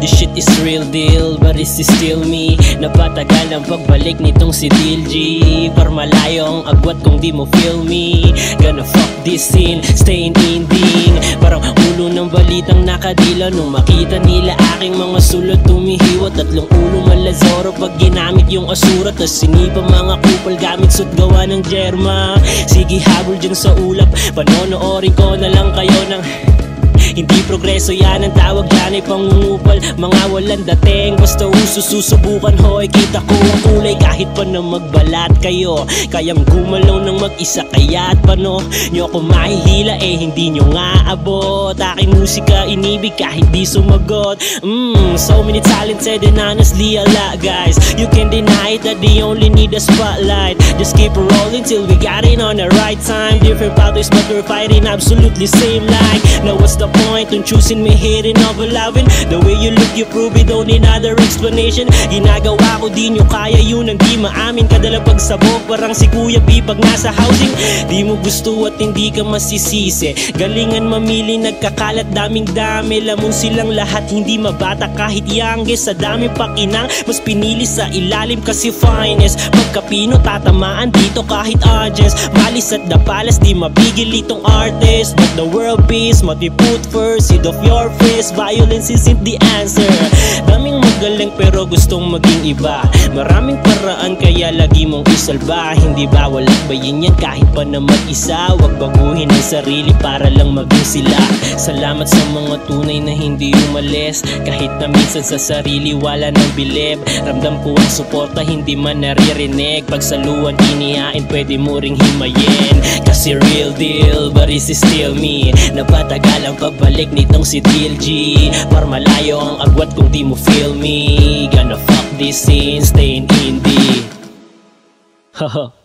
This shit is real deal, but is this still me? Napatagal ang pagbalik nitong si DLG. Par malayo ang agwat kung di mo feel me. Gonna fuck this scene, staying ending. Parang ulo ng balitang nakadila nung makita nila aking mga sulat tumihiwat. Tatlong ulo malazoro pag ginamit yung asura. Tas sinipa mga kupal gamit suit gawa ng Jerma. Sige habol dyan sa ulap, panonoorin ko na lang kayo ng hindi progreso, yan ang tawag dyan ay pangungupal. Mga walang dating, basta uso susubukan. Hoy, kita ko ang kulay kahit pa na magbalat kayo. Kayang gumalaw ng mag-isa, kaya't pano nyo ako mahihila hindi nyo nga abot. Aking musika inibig kahit di sumagot. So many talented and honestly a lot, guys. You can deny it that they only need a spotlight. Just keep rolling till we got it on the right time. Different pathways but we're fighting absolutely same like. Now what's the point on choosing me hating over loving? The way you look you prove it, don't need another explanation. Ginagawa ko di nyo kaya yun ang di maamin. Kadala pagsabog parang si Kuya B pag nasa housing. Di mo gusto at hindi ka masisisi. Galingan mamili nagkakalat daming dami. Lamon silang lahat hindi mabata kahit youngest. Sa dami pakinang mas pinili sa ilalim kasi finest. Pagkapino tatamaan dito kahit audience. Malis at dapalas di mabigil itong artist. But the world peace must be put first. Seed of your face, violence isn't the answer. Daming magaling pero gustong maging iba. Maraming paraan kaya lagi mong isalba. Hindi bawal akbayin yan kahit pa na mag-isa. Huwag baguhin ang sarili para lang maging sila. Salamat sa mga tunay na hindi umalis. Kahit na minsan sa sarili wala nang bilib. Ramdam ko ang suporta hindi man naririnig. Pagsaluan inihain pwede mo ring himayin. Kasi real deal but is still me. Napatagal ang pagbalik nitong si DLG. Par malayo ang agwat kung di mo feel me. Gonna fuck this scene, staying indie. Haha.